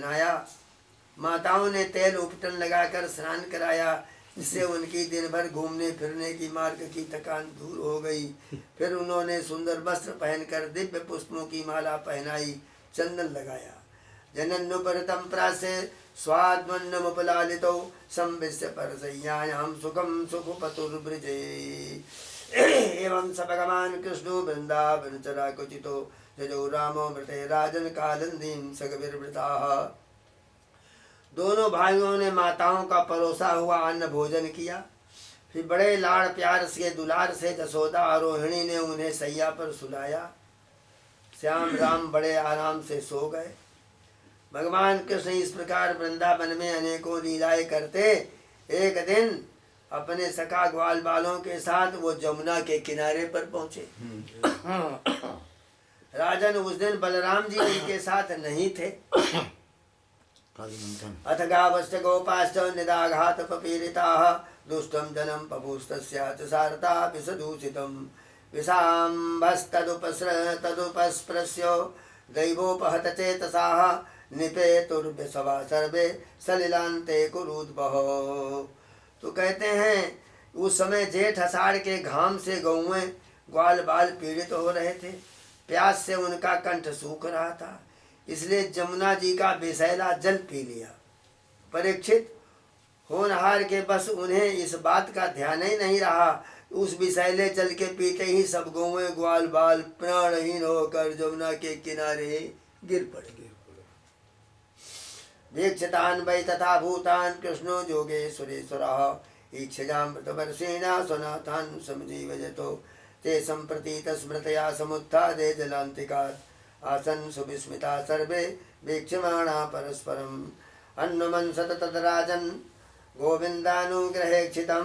पहनाया। माताओं ने तेल उपटन लगाकर स्नान कराया, जिससे उनकी दिन भर घूमने फिरने की मार्ग की थकान दूर हो गई। फिर उन्होंने सुंदर वस्त्र पहनकर दिव्य पुष्पों की माला पहनाई, चंदन लगाया। जनन्नुपरतं प्रासे स्वाद्मन्नमुपलालितो संविश्य परशय्यायां सुखं सुखपतुर्वृजे। एवं स भगवान कृष्णो वृंदावन चराकुचितो जजो रामो मृते राजन कालंदीं सगविर्वृताः। दोनों भाइयों ने माताओं का परोसा हुआ अन्न भोजन किया। फिर बड़े लाड़ प्यार से दुलार से जसोदा और रोहिणी ने उन्हें सैया पर सुलाया। श्याम राम बड़े आराम से सो गए। भगवान कृष्ण इस प्रकार वृंदावन में अनेकों लीलाएं करते एक दिन अपने सखा ग्वाल बालों के साथ वो जमुना के किनारे पर पहुंचे। राजन उस दिन बलराम जी उनके साथ नहीं थे। अथ गावश्च गोपाश्च निदाघात पपीडिताः दुष्टं जनं पपुस्तस्याच सारता विषदूषितं विषाम्भस्तदुपस्पृश्यो दैवोपहत चेतसाः निपेतुर्विषवा सर्वे सलिलान्ते कुरुद्भः। तो कहते हैं उस समय जेठ अषाढ़ के घाम से गौएं ग्वाल बाल पीड़ित हो रहे थे। प्यास से उनका कंठ सूख रहा था, इसलिए जमुना जी का विषैला जल पी लिया। परीक्षित होनहार के बस उन्हें इस बात का ध्यान ही नहीं रहा। उस विषैले जल के पीते ही सब गौएं ग्वाल बाल प्राणहीन होकर जमुना के किनारे गिर पड़े। वीक्षितान् वै तथा भूतान् कृष्णो योगेश्वरेश्वरः ईक्षजामृतवर्षेणा स्वनाथान् समजीवयतो ते सम्प्रति स्मृतया समुत्थादे जलान्तिकात् आसन् सुविस्मिता सर्वे वीक्षमाणा परस्परम् अन्वमंसत तद्राजन् गोविन्दानुग्रहेक्षितं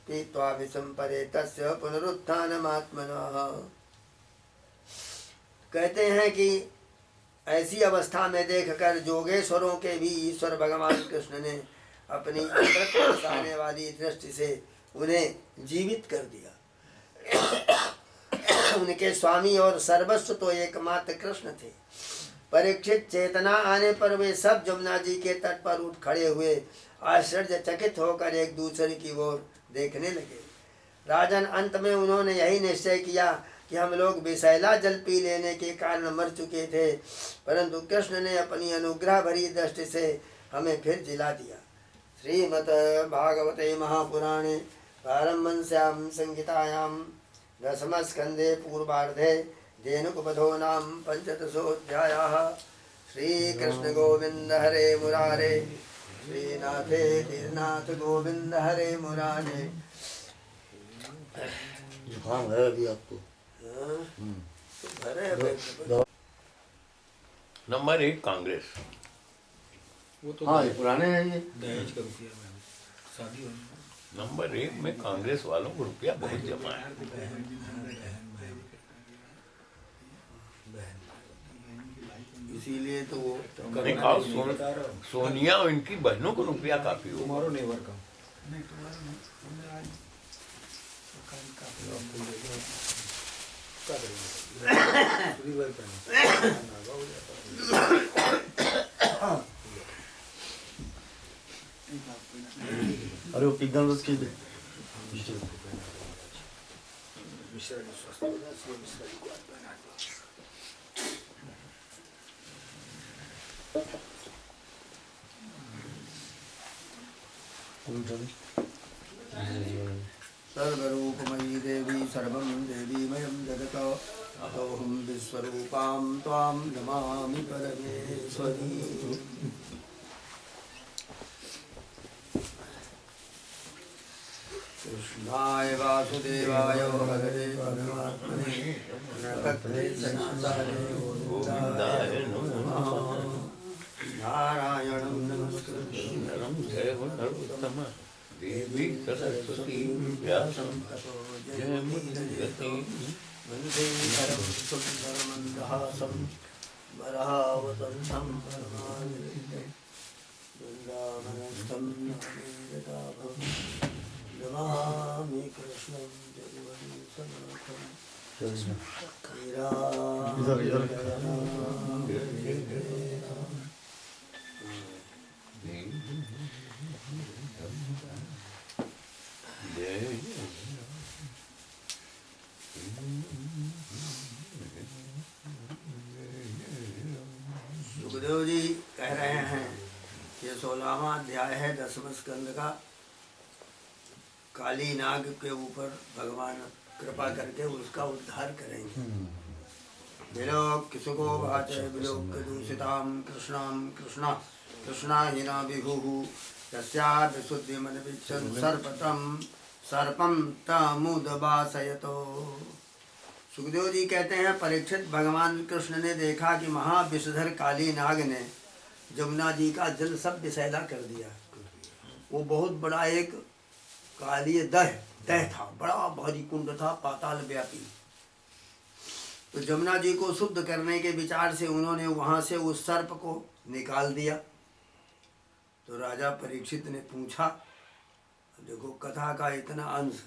पीत्वा विषं परे तस्य पुनरुत्थानमात्मनः। कहते हैं कि ऐसी अवस्था में देखकर जोगेश्वरों के भी ईश्वर भगवान कृष्ण ने अपनी अमृत बरसाने वाली दृष्टि से उन्हें जीवित कर दिया। उनके स्वामी और सर्वस्व तो एकमात्र कृष्ण थे। परीक्षित चेतना आने पर वे सब जमुना जी के तट पर उठ खड़े हुए आश्चर्यचकित होकर एक दूसरे की ओर देखने लगे। राजन, अंत में उन्होंने यही निश्चय किया कि हम लोग विषैला जल पी लेने के कारण मर चुके थे, परंतु कृष्ण ने अपनी अनुग्रह भरी दृष्टि से हमें फिर जिला दिया। श्रीमद् भागवते महापुराणे पारमहंस्यां संहितायां दशमस्कन्धे पूर्वार्धे धेनुकवधो नाम पंचदशोऽध्यायः। श्रीकृष्ण गोविंद हरे मुरारे, श्रीनाथे गिरिनाथ गोविंद हरे मुरारे। जुकाम है अभी आपको? नंबर 1 कांग्रेस। वो तो हाँ, ये पुराने हैं ये। दहेज का रुपया शादी होने नंबर 1 में कांग्रेस वालों को रुपया बहुत जमा है। इसीलिए तो वो नहीं कहा सोनिया और इनकी बहनों को रुपया काफी हो। तुम्हारो नेवर का अरे वो पिघल रस के सर्वरूपमयी देवी सर्वं देवीमयं जगत् अतोऽहं विश्वरूपां त्वां नमामि परमेश्वरी। कृष्णाय वासुदेवाय हरये परमात्मने नमः गोविन्दाय नमः। नारायणं नमस्कृत्य नरं चैव नरोत्तमं देवी सरस्वती व्यासं ततो जयमुदीरये। वन्दे हरं सुन्दरमन्दहासं वरावतंसं परमानन्दं वृन्दावनस्थं नामेरदाभं नमामि कृष्णं जगवंशनाथं। सुखदेव जी कह रहे हैं, ये 16वां अध्याय है 10वें स्कंद का। काली नाग के ऊपर भगवान कृपा करके उसका उद्धार करेंगे। विलोक्य सुखो वाच विलोक्य दूषिताम कृष्णाम कृष्णा कृष्णाहीना विभुः तस्या विशुद्धिमन वीक्षन् सर्पम तमुदवासयतो। सुखदेव जी कहते हैं, परीक्षित भगवान कृष्ण ने देखा कि महाविषधर काली नाग ने जमुना जी का जल सब विषैला कर दिया। वो बहुत बड़ा एक काली दह था, बड़ा भारी कुंड था, पाताल व्यापी। तो जमुना जी को शुद्ध करने के विचार से उन्होंने वहां से उस सर्प को निकाल दिया। तो राजा परीक्षित ने पूछा, देखो कथा का इतना अंश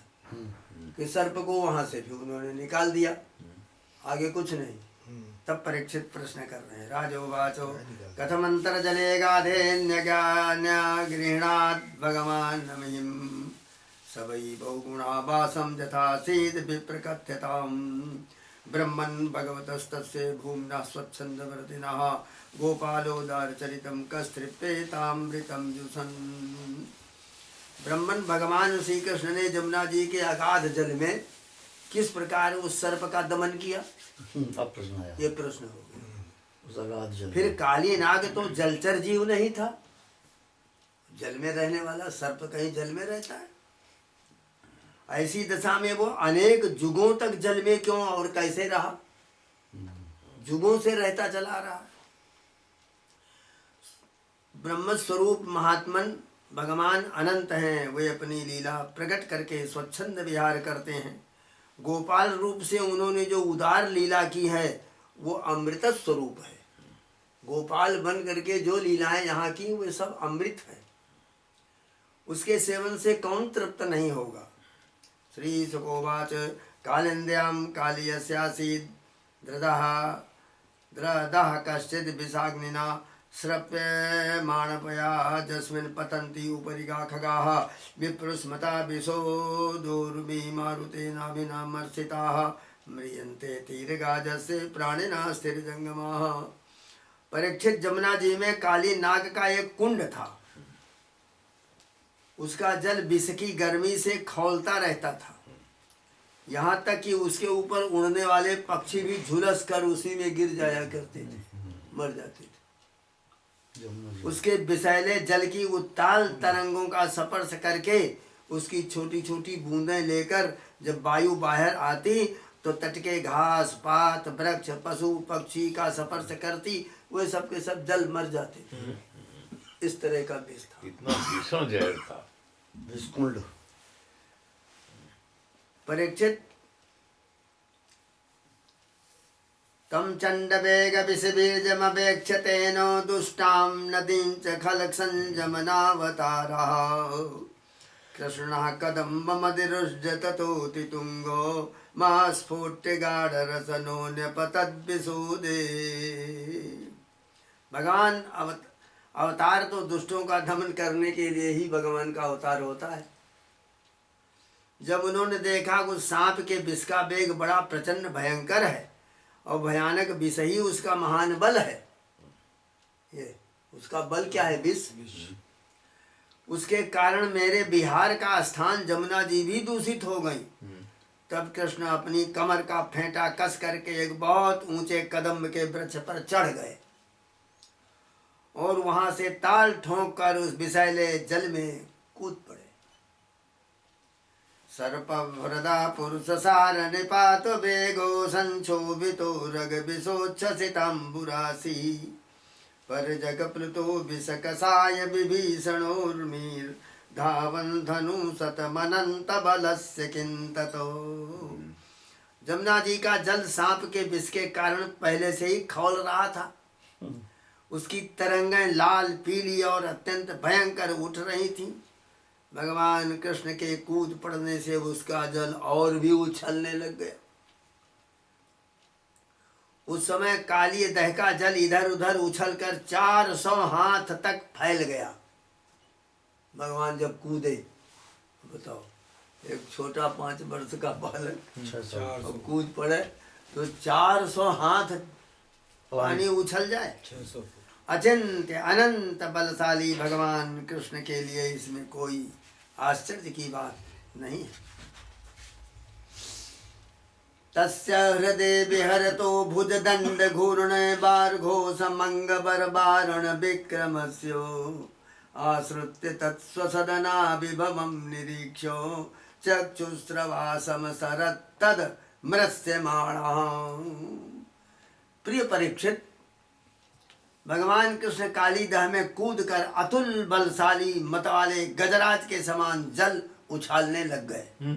कि सर्प को वहां से भी उन्होंने निकाल दिया, आगे कुछ नहीं। तब परीक्षित प्रश्न कर रहे हैं, राजोवाचो कथमंतर जले गाधेन्य गृहणात् भगवान नमहिं सवै बहुगुणा वासम यथासीद विप्रकथ्यताम् ब्रह्मन् भगवतस्तस्य भूम्ना स्वच्छन्दवर्तिनः गोपालोदारचरितं कस्तृप्येतामृतं जुषन्। ब्रह्मन भगवान श्री कृष्ण ने जमुना जी के अगाध जल में किस प्रकार उस सर्प का दमन किया? अब प्रश्न आया, ये प्रश्न हो गया। उस अगाध जल फिर काली नाग तो जलचर जीव नहीं था, जल में रहने वाला सर्प कहीं जल में रहता है? ऐसी दशा में वो अनेक जुगों तक जल में क्यों और कैसे रहा? जुगों से रहता चला रहा। ब्रह्म स्वरूप महात्मन भगवान अनंत हैं, वे अपनी लीला प्रकट करके स्वच्छंद विहार करते हैं। गोपाल रूप से उन्होंने जो उदार लीला की है वो अमृत स्वरूप है। गोपाल बन करके जो लीलाएं यहाँ की वे सब अमृत है, उसके सेवन से कौन तृप्त नहीं होगा। श्री सुकोवाच कालिंद्याम कालियस्यासीद द्रदः कश्चिद विषाग्निना श्रप्यमाणपया जस्मिन् पतन्ति उपरिगा खगाः विप्रुस्मता विशो दुर्विमारुतेनाभिनामर्षिताः म्रियन्ते तीरगाजस्य प्राणिना स्थिरजंगमाः। परीक्षित, जमुना जी में काली नाग का एक कुंड था, उसका जल विष की गर्मी से खौलता रहता था, यहाँ तक कि उसके ऊपर उड़ने वाले पक्षी भी झुलस कर उसी में गिर जाया करते थे, मर जाते थे। उसके विषैले जल की उत्ताल तरंगों का स्पर्श करके उसकी छोटी छोटी बूंदें लेकर जब वायु बाहर आती तो तट के घास पात वृक्ष पशु पक्षी का स्पर्श करती, वे सब के सब जल मर जाते थे। इस तरह का विष था, कितना भीषण जहर था। विषकुंड। परीक्षित, तम चंडवेग विषबीजमवेक्षतेनो दुष्टां नदीं च खलक संजमनावतारः कृष्णः कदम्बमधिरुह्य ततोति तुंगो मास्फुट्य गाढरसनो न्यपतद्विशोदे। भगवान अवतार तो दुष्टों का दमन करने के लिए ही भगवान का अवतार होता है। जब उन्होंने देखा कि उस सांप के विष का वेग बड़ा प्रचंड भयंकर है और भयानक विष ही उसका महान बल है, ये उसका बल क्या है? विष। उसके कारण मेरे बिहार का स्थान जमुना जी भी दूषित हो गई। तब कृष्ण अपनी कमर का फेंटा कस करके एक बहुत ऊंचे कदम के वृक्ष पर चढ़ गए और वहां से ताल ठोंक कर उस विषैले जल में कूद पड़े। सर्प वरदा पुरुष सार निपात वेगो संक्षोभितो रग विशोच्छसितांबुरासी पर जग प्लुतो विषकसाय विभीषणोर्मीर धावन धनु शतमनंत बलस्य किंततो। जमुना जी का जल सांप के विष के कारण पहले से ही खौल रहा था। उसकी तरंगें लाल पीली और अत्यंत भयंकर उठ रही थीं। भगवान कृष्ण के कूद पड़ने से उसका जल और भी उछलने लग गया। उस समय काली दह का जल इधर उधर उछलकर 400 हाथ तक फैल गया। भगवान जब कूदे, बताओ, एक छोटा 5 वर्ष का बालक 600 और कूद पड़े तो 400 हाथ पानी उछल जाए। 600 फुट। अचिंत्य अनंत बलशाली भगवान कृष्ण के लिए इसमें कोई आश्चर्य की बात नहीं है। तस्य हृदय विहरतो भुजदंड घूर्ण बार्घो समंग बरबारण विक्रमस्यो आश्रित्य तत्स्वसदना विभवं निरीक्षो चक्षुस्रवासम सरत तद मृत्स्यमाणः। प्रिय परीक्षित, भगवान कृष्ण कालीदह में कूद कर अतुल बलशाली मतवाले गजराज के समान जल उछालने लग गए।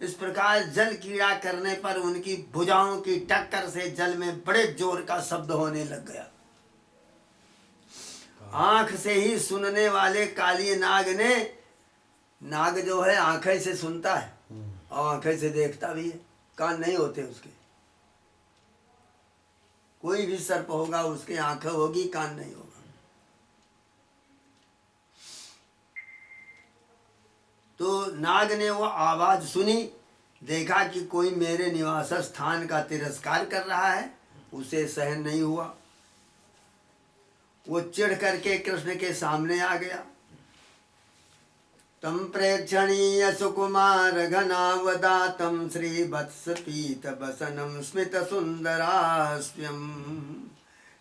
इस प्रकार जल कीड़ा करने पर उनकी भुजाओं की टक्कर से जल में बड़े जोर का शब्द होने लग गया। आंख से ही सुनने वाले काली नाग ने, नाग जो है आंखें से सुनता है और आंखें से देखता भी है, कान नहीं होते उसके। कोई भी सर्प होगा उसकी आंखें होगी, कान नहीं होगा। तो नाग ने वो आवाज सुनी, देखा कि कोई मेरे निवास स्थान का तिरस्कार कर रहा है, उसे सहन नहीं हुआ। वो चिढ़ करके कृष्ण के सामने आ गया। तम प्रेक्षणीय सुकुमार घनावदातम श्री वत्स पीत बसनम स्मित सुंदरास्यम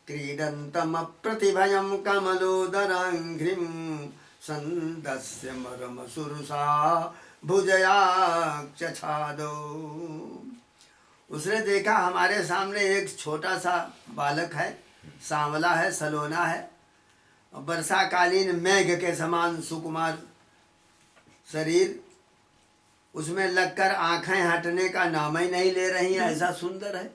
क्रीडन्तम प्रतिभयम कमलोदरांघ्रिम संदस्य मरम सुरुषा भुजयाक्षादो। उसने देखा हमारे सामने एक छोटा सा बालक है, सांवला है, सलोना है, और वर्षाकालीन मेघ के समान सुकुमार शरीर, उसमें लगकर आंखें हटने का नाम ही नहीं ले रही हैं, ऐसा सुंदर है।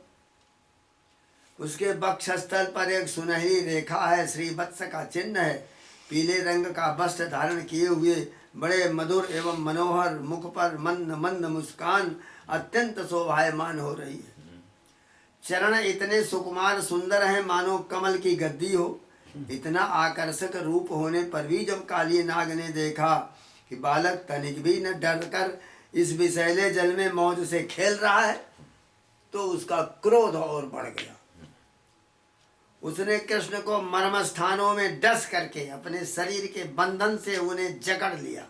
उसके वक्षस्थल पर एक सुनहरी रेखा है, श्रीवत्स का चिन्ह है। पीले रंग का वस्त्र धारण किए हुए बड़े मधुर एवं मनोहर मुख पर मंद मंद मुस्कान अत्यंत शोभायमान हो रही है। चरण इतने सुकुमार सुंदर हैं मानो कमल की गद्दी हो। इतना आकर्षक रूप होने पर भी जब काली नाग ने देखा कि बालक तनिक भी न डर कर इस विषैले जल में मौज से खेल रहा है, तो उसका क्रोध और बढ़ गया। उसने कृष्ण को मर्म स्थानों में डस करके अपने शरीर के बंधन से उन्हें जकड़ लिया।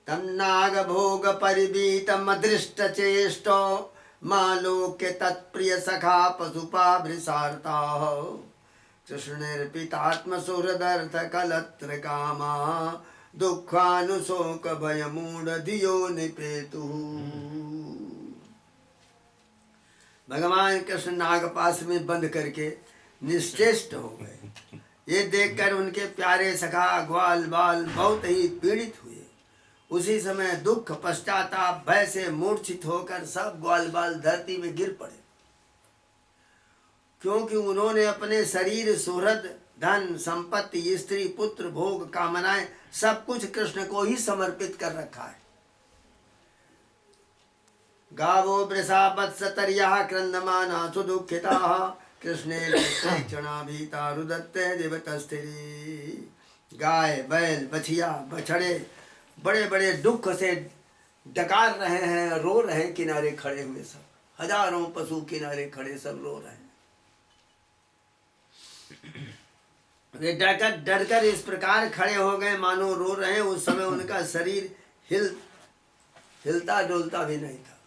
तन्नाग भोग परिबीतम दृष्ट चेष्टो मालोक्य तत्प्रिय सखा पशुपा भृसार्ता कृष्णेर्पितात्म सुहृदर्थ कलत्र कामा दुखानुशोक भय मूढ़ धियो निपेतु। भगवान कृष्ण नागपाश में बंद करके निश्चेष्ट हो गए। ये देखकर उनके प्यारे सखा ग्वाल बाल बहुत ही पीड़ित हुए। उसी समय दुख पश्चाताप भय से मूर्छित होकर सब ग्वाल बाल धरती में गिर पड़े, क्योंकि उन्होंने अपने शरीर, सुहृद, धन, संपत्ति, स्त्री, पुत्र, भोग, कामनाएं सब कुछ कृष्ण को ही समर्पित कर रखा है। गावो वृषा वत्सतर्याः क्रन्दमाना सुदुःखिताः कृष्णेन क्षणाभीता रुदत्ते देवतस्थिरी। गाय, बैल, बछिया, बछड़े बड़े बड़े दुख से डकार रहे हैं, रो रहे हैं किनारे खड़े हुए। सब हजारों पशु किनारे खड़े सब रो रहे हैं। वे डर कर इस प्रकार खड़े हो गए मानो रो रहे हैं। उस समय उनका शरीर हिलता डोलता भी नहीं था।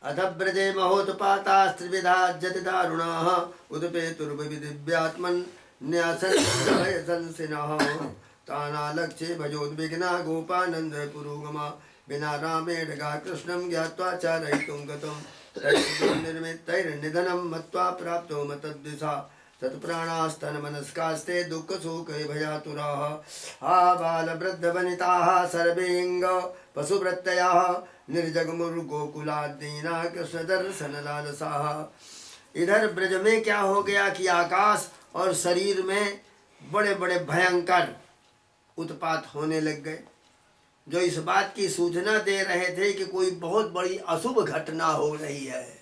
अथ ब्रजे महोत्पातास्त्रिविधा जति दारुणाः उदपेतुर्विदिव्यात्मन् न्यासंसिनः तानालक्ष्ये भजोद्विग्ना गोपानन्द पुरोगमा विना रामेण गा कृष्णं ज्ञात्वा चारयितुं गतं निर्मितैर्निधनं मत्वा प्राप्तो मतद्दिशा तत्प्राणास्तन्मनस्कास्ते दुःखशोके भयातुराः आबालवृद्धवनिताः सर्वेऽङ्ग पशुवृत्तयाः निर्जगमुर्गोकुलादीना कृष्ण दर्शन लालसाः। इधर ब्रज में क्या हो गया कि आकाश और शरीर में बड़े बड़े भयंकर उत्पात होने लग गए, जो इस बात की सूचना दे रहे थे कि कोई बहुत बड़ी अशुभ घटना हो रही है।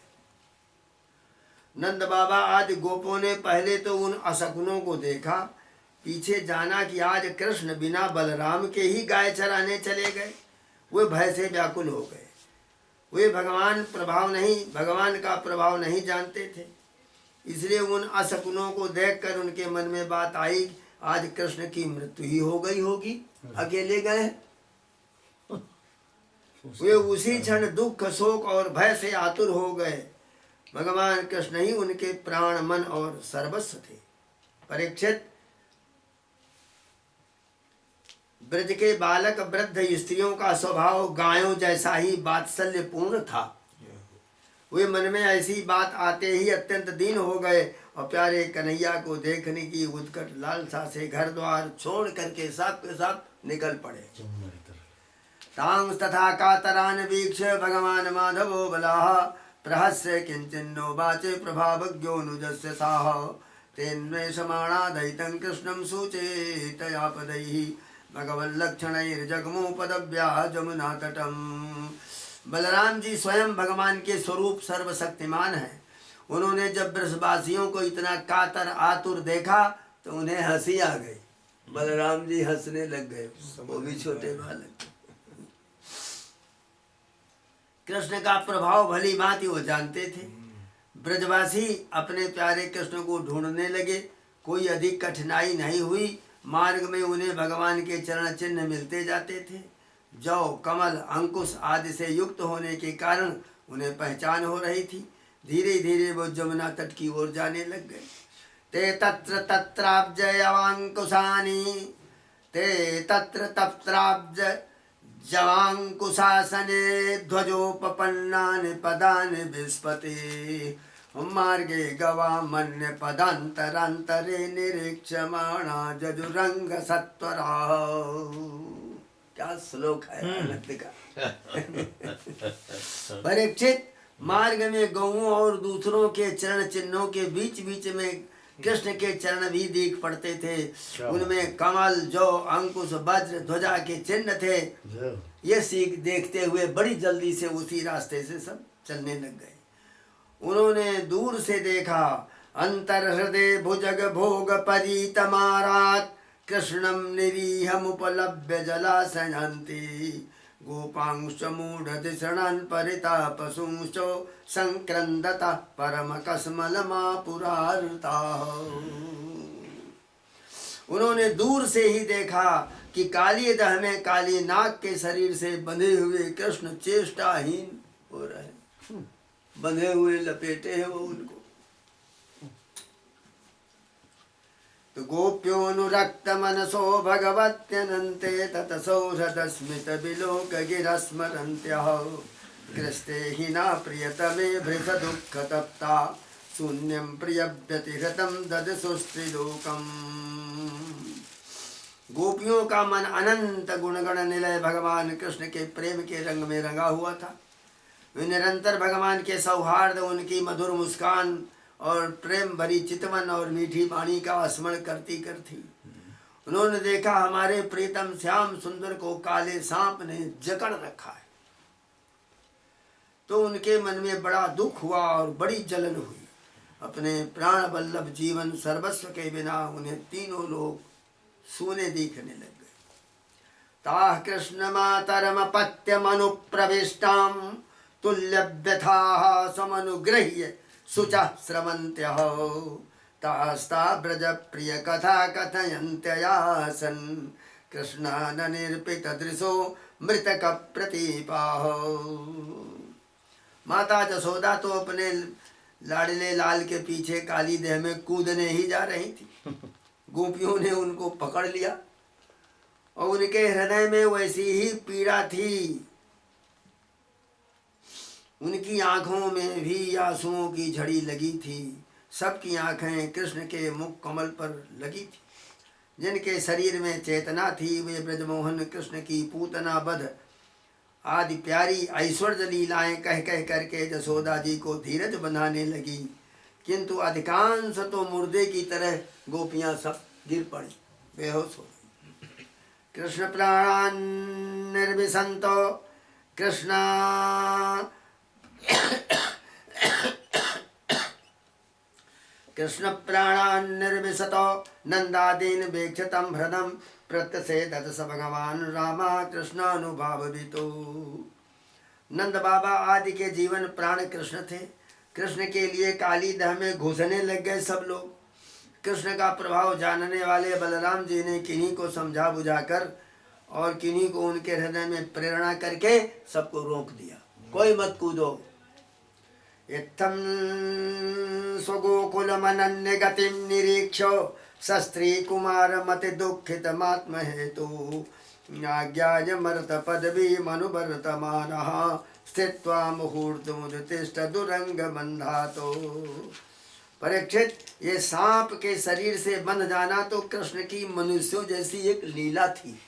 नंद बाबा आदि गोपों ने पहले तो उन असकुनों को देखा, पीछे जाना कि आज कृष्ण बिना बलराम के ही गाय चराने चले गए। वे भय से व्याकुल हो गए। वे भगवान का प्रभाव नहीं जानते थे, इसलिए उन असकुनों को देखकर उनके मन में बात आई, आज कृष्ण की मृत्यु ही हो गई होगी, अकेले गए। वे उसी क्षण दुख, शोक और भय से आतुर हो गए। भगवान कृष्ण ही उनके प्राण, मन और सर्वस्व थे। परीक्षित, ब्रज के बालक वृद्ध स्त्रियों का स्वभाव गायों जैसा ही वात्सल्य पूर्ण था। वे मन में ऐसी बात आते ही अत्यंत दीन हो गए और प्यारे कन्हैया को देखने की उत्कट लालसा से घर द्वार छोड़ करके सब के सब निकल पड़े। तांस तथा कातरान वीक्ष भगवान माधवो बलाः प्रहस्य किंचिन्नो वाचे प्रभावज्ञोऽनुजस्य साः तेन्वेषमाणा दयितं कृष्णं सूचेतया पदैः भगवल्लक्षणैर्जगमो पदव्या जमुना तटम। बलराम जी स्वयं भगवान के स्वरूप सर्वशक्तिमान है। उन्होंने जब ब्रजवासियों को इतना कातर आतुर देखा तो उन्हें हंसी आ गई। बलराम जी हंसने लग गए, वो भी छोटे बालक। कृष्ण का प्रभाव भली भांति वो जानते थे। ब्रजवासी अपने प्यारे कृष्ण को ढूंढने लगे। कोई अधिक कठिनाई नहीं हुई। मार्ग में उन्हें भगवान के चरण चिन्ह मिलते जाते थे। जौ, कमल, अंकुश आदि से युक्त होने के कारण उन्हें पहचान हो रही थी। धीरे धीरे वो जमुना तट की ओर जाने लग गए। ते तत्र तत्राब्जयवांकुशानि ते तत्र तत्राब्ज जवांकुशासने ध्वजोपपन्नानि पदानि विस्पते मार्गे गवामन्य पदांतरांतरे निरीक्षमाणा जजुरंग सत्वरा। क्या श्लोक है भक्त का। परीक्षित, मार्ग में गौओं और दूसरों के चरण चिन्हों के बीच बीच में कृष्ण के चरण भी दिख पड़ते थे। उनमें कमल, जौ, अंकुश, वज्र, ध्वजा के चिन्ह थे। ये सीख देखते हुए बड़ी जल्दी से उसी रास्ते से सब चलने लग गए। उन्होंने दूर से देखा, अंतर हृदय भुजग भोग परीतमारात कृष्णम निरीहमुपलभ्य जलाशयन्ति गोपांश मूढ़धिषणान् परितापसूंश्च संक्रन्दता परमकस्मलमापुरार्ताः। उन्होंने दूर से ही देखा कि काली दह में काली नाग के शरीर से बंधे हुए कृष्ण चेष्टाहीन हो रहे, बंधे हुए लपेटे हैं वो उनको। तो गोप्योनुरक्त मनसो भगवत्यनन्ते ततसौहृदस्मित विलोक गिरस्मरन्त्यः कृस्ते हिना प्रियतमे भृत दुःख तप्ता शून्यं प्रियव्यतिहृतं ददसुस्त्रिलोकम्। गोपियों का मन अनंत गुणगण निलय भगवान कृष्ण के प्रेम के रंग में रंगा हुआ था। वे निरंतर भगवान के सौहार्द, उनकी मधुर मुस्कान और प्रेम भरी चितवन और मीठी वाणी का स्मरण करती करती उन्होंने देखा हमारे प्रीतम श्याम सुंदर को काले सांप ने जकड़ रखा है। तो उनके मन में बड़ा दुख हुआ और बड़ी जलन हुई। अपने प्राण वल्लभ जीवन सर्वस्व के बिना उन्हें तीनों लोग सूने दिखने लग गए। ताः कृष्ण मातरमपत्यमनुप्रविष्टां तुल्य व्यथाः समनुगृह्य शुचः स्रवन्त्यः तास्ता ब्रज प्रिय कथा कथयन्त्ययासन् कृष्णाननिर्पित दृशो मृतक प्रतीपाः। माता जसोदा तो अपने लाडले लाल के पीछे काली देह में कूदने ही जा रही थी। गोपियों ने उनको पकड़ लिया और उनके हृदय में वैसी ही पीड़ा थी। उनकी आंखों में भी आंसुओं की झड़ी लगी थी। सबकी आंखें कृष्ण के मुख कमल पर लगी थी। जिनके शरीर में चेतना थी वे ब्रजमोहन कृष्ण की पूतना वध आदि प्यारी ऐश्वर्य लीलाएं कह कह करके जसोदा जी को धीरज बनाने लगी। किंतु अधिकांश तो मुर्दे की तरह गोपियां सब गिर पड़ी, बेहोश हो गई। कृष्ण प्राणान् निर्विशन्तो कृष्ण कृष्ण प्राणान् निर्विशतो नंदादीन वीक्षितं हृदं प्रत्यसेदत स भगवान रामा कृष्णानुभाववितो। नंद बाबा आदि के जीवन प्राण कृष्ण थे। कृष्ण के लिए काली दह में घुसने लग गए सब लोग। कृष्ण का प्रभाव जानने वाले बलराम जी ने किन्हीं को समझा बुझाकर और किन्हीं को उनके हृदय में प्रेरणा करके सबको रोक दिया, कोई मत कूदो। इत्थं स्वगोकुलमनन्य गतिं निरीक्ष्य सस्त्री कुमार मति दुःखितमात्म हेतु आज्ञाय मरत पदवी मनुवर्तमानः स्थित्वा मुहूर्तमुत्तिष्ठ दुरंग बंधातो। परीक्षित, ये सांप के शरीर से बंध जाना तो कृष्ण की मनुष्यों जैसी एक लीला थी।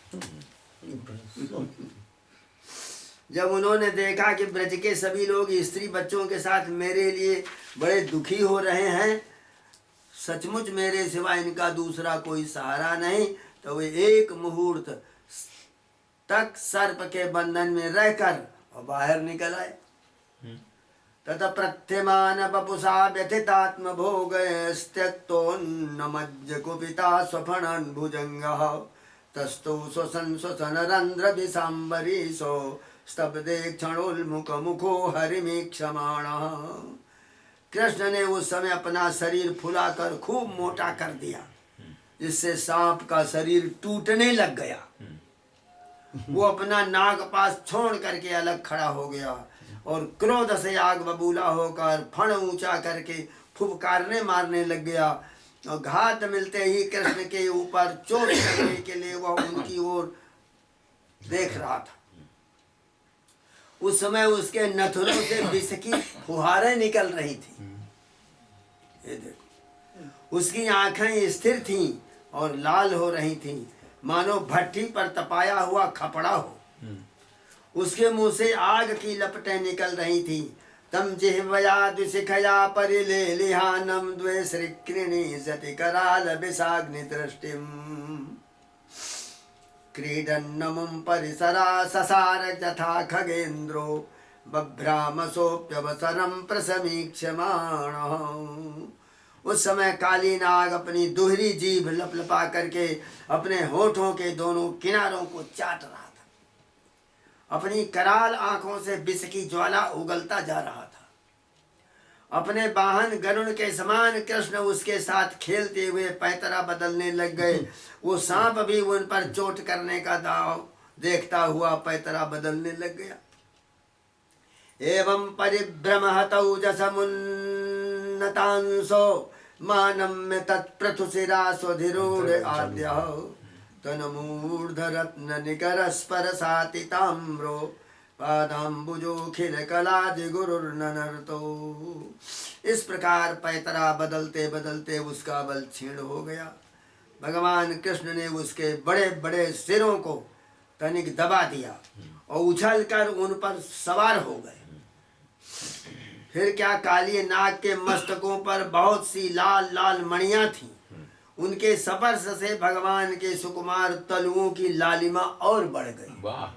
जब उन्होंने देखा कि ब्रज के सभी लोग स्त्री बच्चों के साथ मेरे लिए बड़े दुखी हो रहे हैं, सचमुच मेरे सिवा इनका दूसरा कोई सहारा नहीं, तो वे एक मुहूर्त तक सर्प के बंधन में रहकर और बाहर निकल आए। तथा प्रत्यमान बपुषा व्यथितात्म भोग त्यक्तोन्नमज्ज कुपिता स्वफणन् भुजंगः तस्थो स्वसन स्वसन रंध्र विसाम्बरीशो स्तब्धे क्षणोन्मुख मुखो हरिमीक्षमाणः। कृष्ण ने उस समय अपना शरीर फुलाकर खूब मोटा कर दिया, जिससे सांप का शरीर टूटने लग गया। वो अपना नाग पास छोड़ करके अलग खड़ा हो गया और क्रोध से आग बबूला होकर फण ऊंचा करके फुफकारने मारने लग गया और घात मिलते ही कृष्ण के ऊपर चोट करने के लिए वह उनकी ओर देख रहा था। उस समय उसके नथुनों से विष की फुहारें निकल रही थी। ये देखो, उसकी आंखें स्थिर थीं और लाल हो रही थीं, मानो भट्टी पर तपाया हुआ खपड़ा हो। उसके मुंह से आग की लपटें निकल रही थी। तम जिह्वया द्विशिखया परिलेलिहानम द्वे श्रीकृणी सति कराल विषाग्नि दृष्टिम क्रीडन्नमुं परिसरा ससार यथा खगेन्द्रो बभ्रामसोऽप्यवसरं प्रसमीक्ष्यमाणः। उस समय काली नाग अपनी दोहरी जीभ लपलपा करके अपने होठों के दोनों किनारों को चाट रहा था। अपनी कराल आंखों से विष की ज्वाला उगलता जा रहा था। अपने वाहन गरुण के समान कृष्ण उसके साथ खेलते हुए पैतरा बदलने लग गए। वो सांप भी उन पर चोट करने का दाव देखता हुआ पैतरा बदलने लग गया। एवं परिभ्रमहतौ जसमुन्नतांसो मानम्य तत्प्रथुशिरा स्वधिरूढ़ आद्य तनमूर्धरत्न निकर स्परसातिताम्रो पादाम्बुजोखिल कलादि गुरुर्ननर्तो। इस प्रकार पैतरा बदलते बदलते उसका बल क्षीण हो गया। भगवान कृष्ण ने उसके बड़े बड़े सिरों को तनिक दबा दिया और उछलकर उन पर सवार हो गए। फिर क्या, काली नाग के मस्तकों पर बहुत सी लाल लाल मणियां थीं। उनके स्पर्श से भगवान के सुकुमार तलुओं की लालिमा और बढ़ गई। वाह!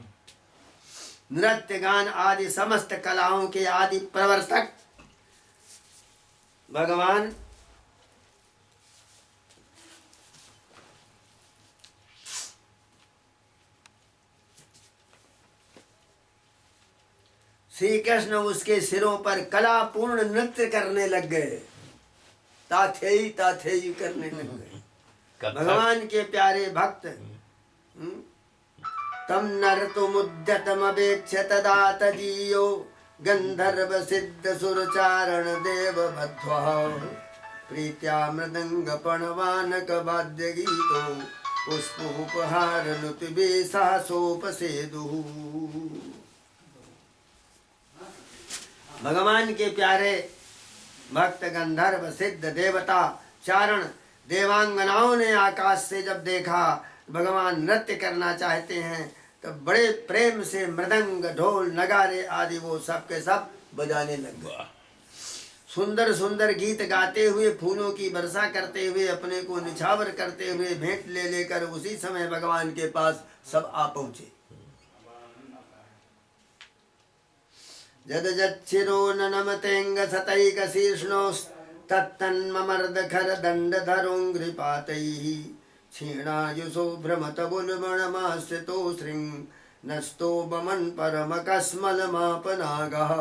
नृत्य गान आदि समस्त कलाओं के आदि प्रवर्तक भगवान श्री कृष्ण उसके सिरों पर कलापूर्ण नृत्य करने लग गए, ताथेई करने लग गए। भगवान के प्यारे भक्त तम नर्तुमुद्यतमवेक्ष्य तदा तदीयो गंधर्व सिद्ध सुरचारण देव बध्वः प्रीत्या मृदंग पणवानक वाद्य गीतो पुष्पोपहार नुतिभि सहसोपसेदुः। भगवान के प्यारे भक्त गंधर्व सिद्ध देवता चारण देवांगनाओं ने आकाश से जब देखा भगवान नृत्य करना चाहते हैं, तब बड़े प्रेम से मृदंग ढोल नगारे आदि वो सब के सब बजाने लग गए। सुंदर सुंदर गीत गाते हुए, फूलों की वर्षा करते हुए, अपने को निछावर करते हुए भेंट ले लेकर उसी समय भगवान के पास सब आ पहुंचे। जद जच्छिरो ननमतेंग सतैक शीर्ष्णो तत्तन्ममर्दखरदण्डधरोऽङ्घ्रिपातैः क्षीणायुषो भ्रमतबुलमणमाश्रितो शृङ् नस्तो बमन् परमकस्मलमापनागः